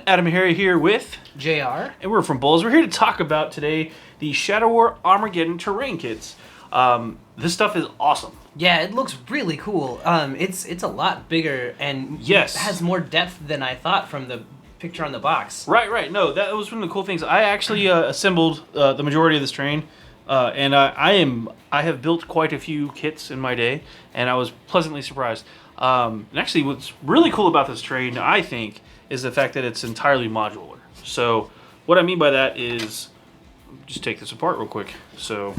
AdamHarry here with JayArr. And we're from BoLS. We're here to talk about today the Shadow War Armageddon Terrain kits. This stuff is awesome. Yeah, it looks really cool. It's a lot bigger and has more depth than I thought from the picture on the box. Right. No, that was one of the cool things. I actually assembled the majority of this train, and I have built quite a few kits in my day, and I was pleasantly surprised. And actually, what's really cool about this train, I think, is the fact that it's entirely modular. So what I mean by that is, just take this apart real quick. So,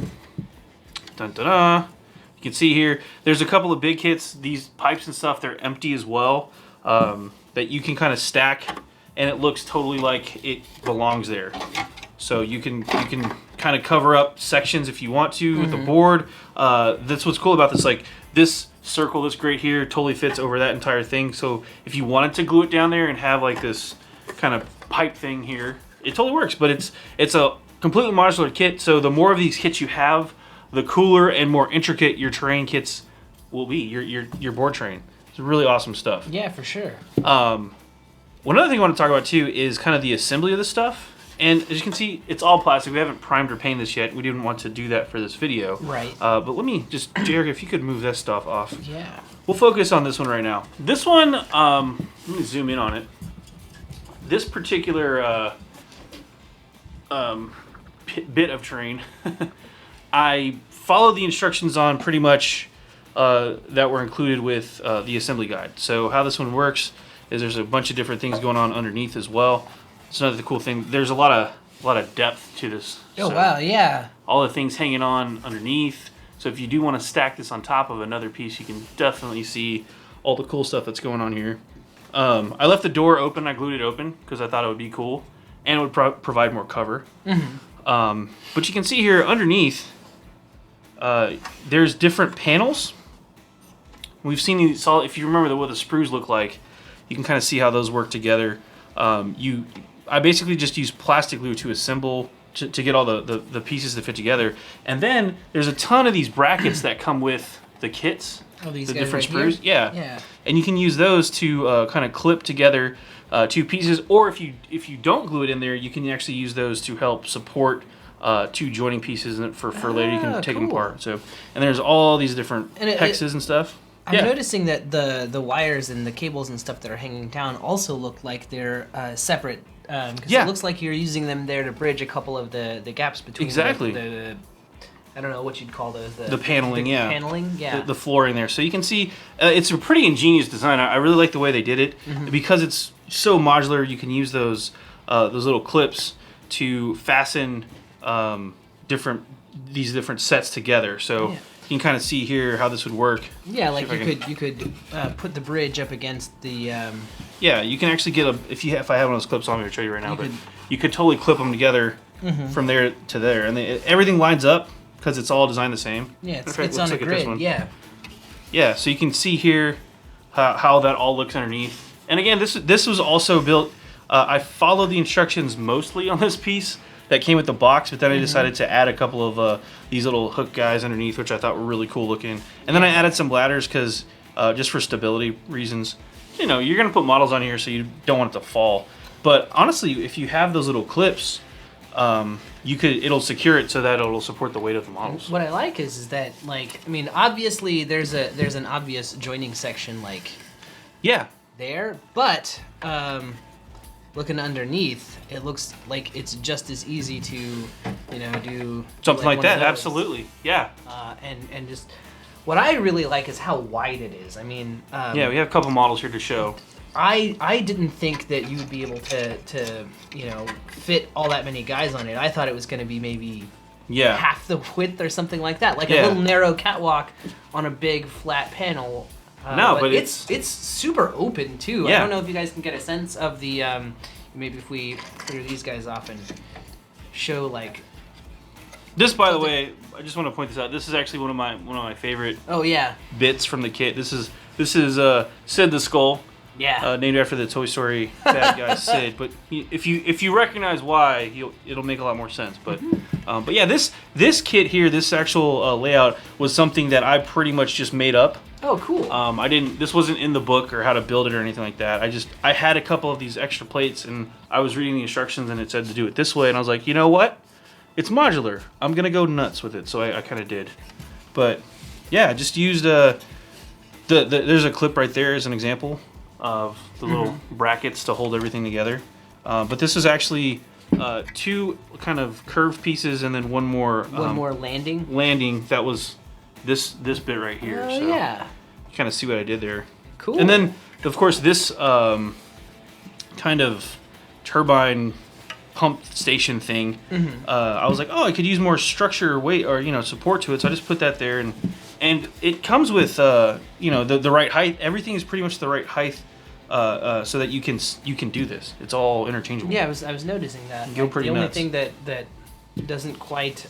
dun-dun-dun. You can see here, there's a couple of big kits. These pipes and stuff, they're empty as well, that you can kind of stack, and it looks totally like it belongs there. So you can kind of cover up sections if you want to with the board. That's what's cool about this. Like this circle, this grate here, totally fits over that entire thing. So if you wanted to glue it down there and have like this kind of pipe thing here, it totally works. But it's a completely modular kit. So the more of these kits you have, the cooler and more intricate your terrain kits will be. Your board train. It's really awesome stuff. Yeah, for sure. One other thing I want to talk about too is kind of the assembly of this stuff. And as you can see, it's all plastic. We haven't primed or painted this yet. We didn't want to do that for this video. Right. But let me just, JayArr, if you could move that stuff off. Yeah. We'll focus on this one right now. This one, let me zoom in on it. This particular bit of terrain, I followed the instructions on pretty much that were included with the assembly guide. So how this one works is there's a bunch of different things going on underneath as well. It's another cool thing. There's a lot of depth to this. Oh, so wow, yeah. All the things hanging on underneath. So if you do want to stack this on top of another piece, you can definitely see all the cool stuff that's going on here. I left the door open. I glued it open because I thought it would be cool and it would provide more cover. But you can see here underneath, there's different panels. We've seen these. If you remember what the sprues look like, you can kind of see how those work together. I basically just use plastic glue to assemble to get all the pieces to fit together. And then there's a ton of these brackets that come with the kits. Oh, these the guys different right sprues. Here? Yeah. And you can use those to kind of clip together two pieces. Or if you don't glue it in there, you can actually use those to help support two joining pieces, and for later you can take them apart. So, and there's all these different hexes and stuff. I'm noticing that the wires and the cables and stuff that are hanging down also look like they're separate. Because it looks like you're using them there to bridge a couple of the gaps between the I don't know what you'd call those. The paneling, paneling, yeah. The flooring there. So you can see it's a pretty ingenious design. I really like the way they did it. Because it's so modular, you can use those little clips to fasten these different sets together. So you can kind of see here how this would work. Yeah, like you could put the bridge up against the. Yeah, you can actually get if I have one of those clips on me, I'll show you right now. But you could totally clip them together from there to there, and everything lines up because it's all designed the same. Yeah, it's on a grid. Yeah. Yeah, so you can see here how that all looks underneath. And again, this was also built. I followed the instructions mostly on this piece that came with the box, but then I decided to add a couple of these little hook guys underneath, which I thought were really cool looking. And then I added some ladders because just for stability reasons. You know, you're gonna put models on here, so you don't want it to fall. But honestly, if you have those little clips, it'll secure it so that it'll support the weight of the models. What I like is that, like, I mean, obviously there's an obvious joining section, like, there, but looking underneath, it looks like it's just as easy to, do something like that. Absolutely, yeah. And just what I really like is how wide it is. I mean, we have a couple models here to show. I didn't think that you would be able to fit all that many guys on it. I thought it was going to be maybe half the width or something like that, like a little narrow catwalk on a big flat panel. But it's super open too. I don't know if you guys can get a sense of the maybe if we clear these guys off and show like this. By the way, I just want to point this out. This is actually one of my favorite bits from the kit. This is Sid the Skull. Yeah. Named after the Toy Story bad guy Sid. But if you recognize why, it'll make a lot more sense. But but yeah, this kit here, this actual layout was something that I pretty much just made up Oh, cool. This wasn't in the book or how to build it or anything like that. I had a couple of these extra plates, and I was reading the instructions, and it said to do it this way, and I was like, you know what? It's modular. I'm gonna go nuts with it, so I kind of did. But yeah, just used there's a clip right there as an example of the little brackets to hold everything together. But this is actually 2 kind of curved pieces, and then one more landing. Landing that was this bit right here. Oh, so yeah. you kind of see what I did there. Cool. And then of course this kind of turbine pump station thing. I was like, oh, I could use more structure, weight, or support to it. So I just put that there, and it comes with the right height. Everything is pretty much the right height, so that you can do this. It's all interchangeable. Yeah, I was noticing that. Go pretty nuts. The only thing that doesn't quite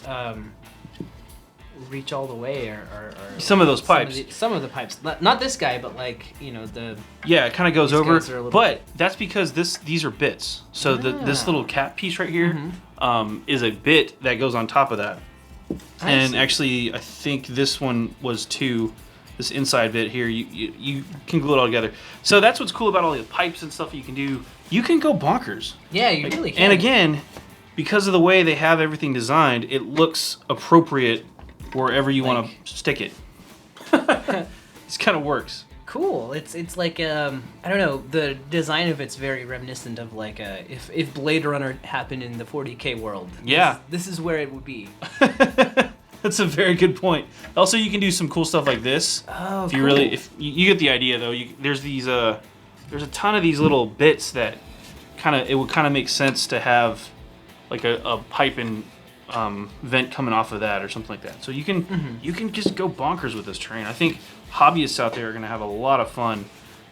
reach all the way are some of those pipes. Some of the pipes. Not this guy, but the. Yeah, it kind of goes over. But bit. that's because these are bits. So this little cap piece right here is a bit that goes on top of that. And actually, I think this one was 2. This inside bit here, you can glue it all together. So that's what's cool about all the pipes and stuff you can do. You can go bonkers. Yeah, you really can. And again, because of the way they have everything designed, it looks appropriate wherever you want to stick it. This kind of works. Cool. It's like I don't know. The design of it's very reminiscent of if Blade Runner happened in the 40K world. Yeah. This is where it would be. That's a very good point. Also, you can do some cool stuff like this. Oh, if you get the idea though. There's a ton of these little bits that it would kind of make sense to have like a pipe and vent coming off of that or something like that. So you can just go bonkers with this terrain. I think hobbyists out there are going to have a lot of fun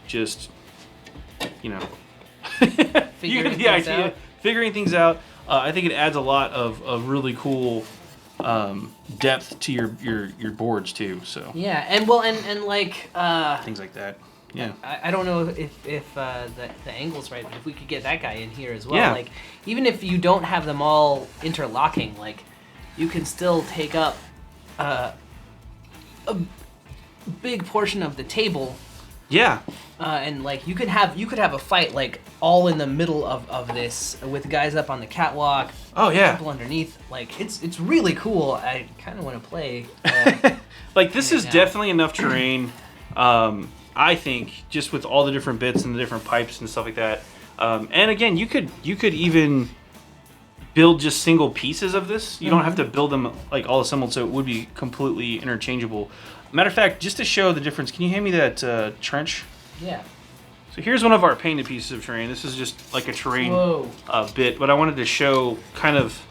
just figuring things out. I think it adds a lot of really cool depth to your boards too. So yeah, and things like that. Yeah, I don't know if the angle's right, but if we could get that guy in here as well. Yeah. Even if you don't have them all interlocking, you can still take up a big portion of the table. Yeah. And you could have a fight all in the middle of this with guys up on the catwalk. Oh yeah. People underneath. It's really cool. I kind of want to play. This is definitely enough terrain. I think just with all the different bits and the different pipes and stuff like that. And again, you could even build just single pieces of this. You don't have to build them all assembled, so it would be completely interchangeable. Matter of fact, just to show the difference, can you hand me that trench? Yeah. So here's one of our painted pieces of terrain. This is just like a terrain bit, but I wanted to show kind of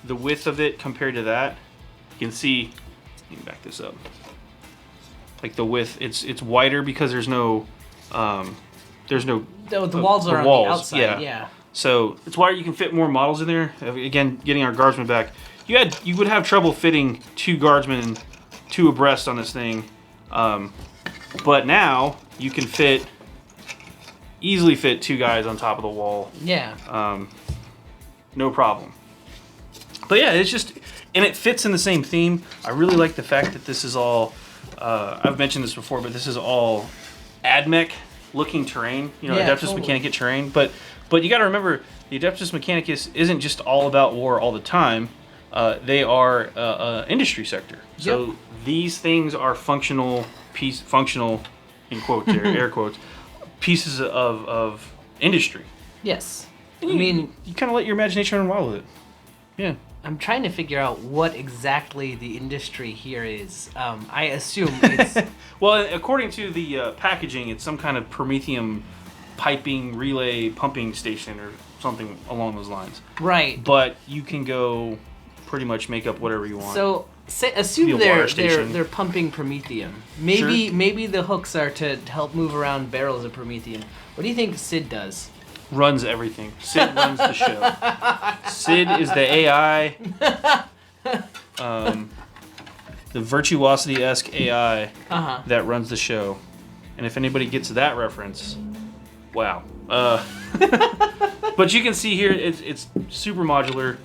the width of it compared to that. You can see, let me back this up. The width, it's wider because there's no the walls are on the outside. Yeah. So it's wider. You can fit more models in there. Again, getting our guardsmen back. You would have trouble fitting 2 guardsmen 2 abreast on this thing, but now you can easily fit 2 guys on top of the wall. Yeah. No problem. But yeah, it's just, and it fits in the same theme. I really like the fact that this is all. I've mentioned this before, but this is all AdMech looking terrain. Adeptus Mechanicus terrain. But you got to remember, the Adeptus Mechanicus isn't just all about war all the time. They are industry sector. So these things are functional in quotes there, air quotes, pieces of industry. Yes. You kind of let your imagination run wild with it. Yeah. I'm trying to figure out what exactly the industry here is. I assume it's... Well, according to the packaging, it's some kind of Prometheum piping, relay, pumping station or something along those lines. Right. But you can go pretty much make up whatever you want. So assume they're pumping Prometheum. Maybe the hooks are to help move around barrels of Prometheum. What do you think Sid does? Runs everything. Sid runs the show. Sid is the AI, the Virtuosity-esque AI that runs the show. And if anybody gets that reference, wow. But you can see here, it's super modular.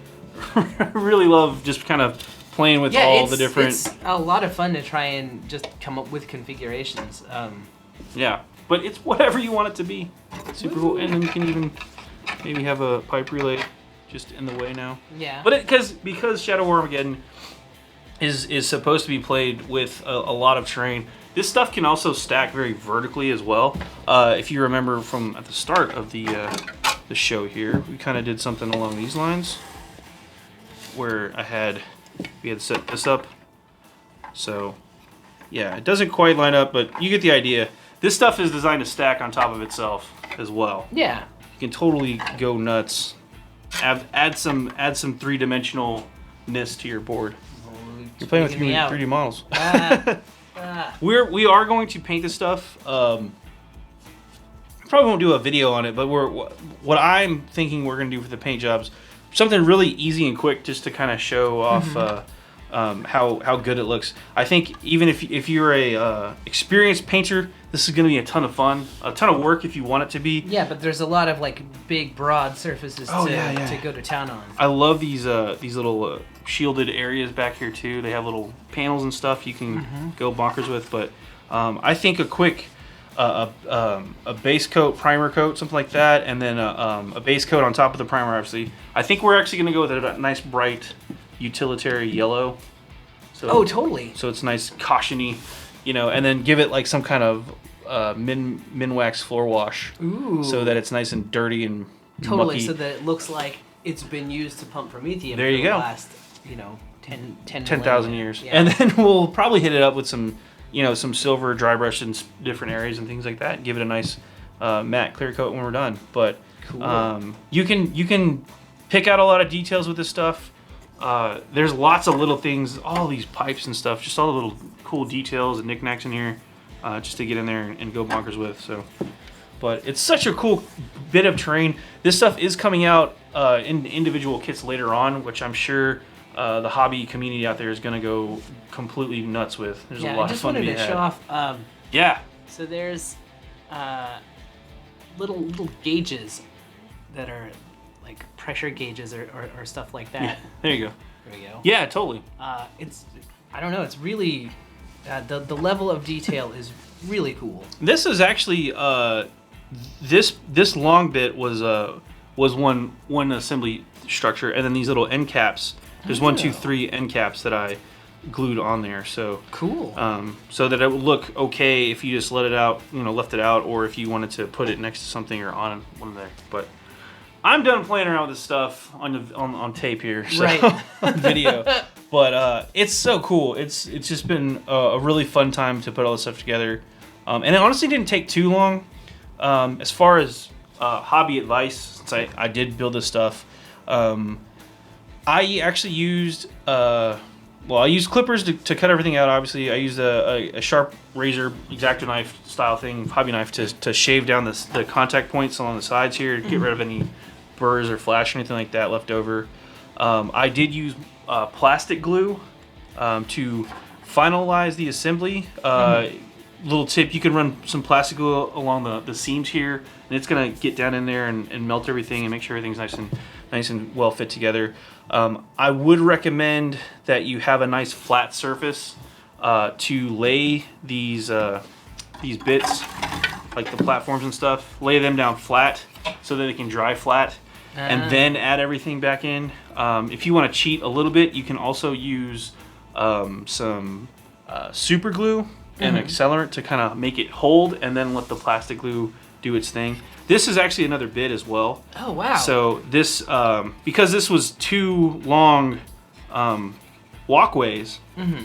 I really love just kind of playing with all the different. It's a lot of fun to try and just come up with configurations. Yeah, but it's whatever you want it to be. Super cool, and then you can even maybe have a pipe relay just in the way now. Yeah. But because Shadow Armageddon is supposed to be played with a lot of terrain, this stuff can also stack very vertically as well. If you remember from at the start of the show here, we kind of did something along these lines, where we had set this up. So yeah, it doesn't quite line up, but you get the idea. This stuff is designed to stack on top of itself as well. Yeah. You can totally go nuts. Add some 3-dimensionalness to your board. You're playing with 3D models. We are going to paint this stuff. Probably won't do a video on it, but what I'm thinking we're going to do for the paint jobs, something really easy and quick, just to kind of show off how good it looks. I think even if you're a experienced painter, this is going to be a ton of fun, a ton of work if you want it to be. Yeah, but there's a lot of like big, broad surfaces to go to town on. I love these little shielded areas back here too. They have little panels and stuff you can go bonkers with. But I think a quick a base coat, primer coat, something like that, and then a base coat on top of the primer. Obviously, I think we're actually going to go with a nice bright utilitarian yellow. So, totally. So it's nice caution-y, and then give it like some kind of min wax floor wash. Ooh. So that it's nice and dirty and totally, mucky. so that it looks like it's been used to pump promethium there you for the go. last 10,000 years. Yeah. And then we'll probably hit it up with some silver dry brush in different areas and things like that. Give it a nice matte clear coat when we're done. But cool. You can pick out a lot of details with this stuff. There's lots of little things, all these pipes and stuff, just all the little cool details and knickknacks in here, just to get in there and go bonkers with. So, but it's such a cool bit of terrain. This stuff is coming out in individual kits later on, which I'm sure the hobby community out there is going to go completely nuts with. There's a lot of fun to be had. I just wanted to show off. Yeah. So there's little gauges that are like pressure gauges or stuff like that. Yeah, there you go. There we go. Yeah, totally. I don't know. It's really the level of detail is really cool. This is actually this long bit was one assembly structure, and then these little end caps. There's 1, 2, 3 end caps that I glued on there. So cool. So that it would look okay if you just let it out, left it out, or if you wanted to put it next to something or on one of there. But I'm done playing around with this stuff on tape here, so right. on video. But it's so cool. It's just been a really fun time to put all this stuff together, and it honestly didn't take too long. As far as hobby advice, since I did build this stuff, I actually used I used clippers to cut everything out. Obviously, I used a sharp razor, X-Acto knife style thing, hobby knife, to shave down the contact points along the sides here, to get rid of any burrs or flash or anything like that left over. I did use plastic glue to finalize the assembly. Little tip, you can run some plastic glue along the seams here, and it's gonna get down in there and melt everything and make sure everything's nice and well fit together. I would recommend that you have a nice flat surface to lay these bits, like the platforms and stuff. Lay them down flat so that they can dry flat, and then add everything back in. If you want to cheat a little bit, you can also use some super glue and accelerant to kind of make it hold, and then let the plastic glue do its thing. This is actually another bit as well. Oh, wow. So this, because this was 2 long walkways,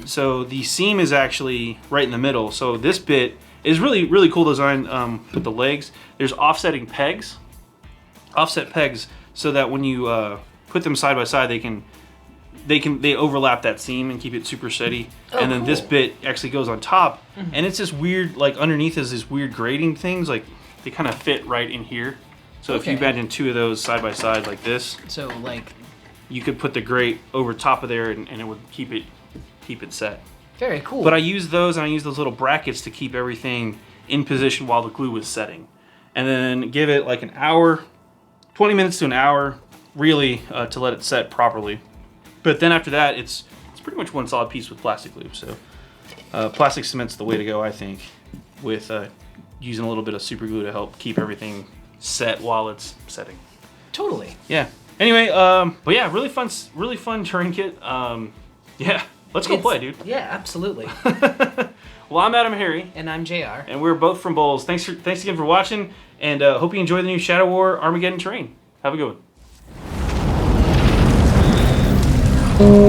so the seam is actually right in the middle. So this bit is really, really cool design with the legs. There's offset pegs, so that when you put them side by side, they overlap that seam and keep it super steady. And then this bit actually goes on top, and it's this weird, like underneath is this weird grading things, like they kind of fit right in here. So if you imagine 2 of those side by side like this, so like you could put the grate over top of there, and it would keep it set. Very cool. But I used those, and I used those little brackets to keep everything in position while the glue was setting, and then give it like an hour, 20 minutes to an hour, really, to let it set properly. But then after that, it's pretty much one solid piece with plastic lube. So plastic cement's the way to go, I think, with using a little bit of super glue to help keep everything set while it's setting. Totally. Yeah. Anyway, but yeah, really fun terrain kit. Yeah, let's go play, dude. Yeah, absolutely. Well, I'm AdamHarry. And I'm JayArr. And we're both from BoLS. Thanks again for watching, and hope you enjoy the new Shadow War Armageddon Terrain. Have a good one.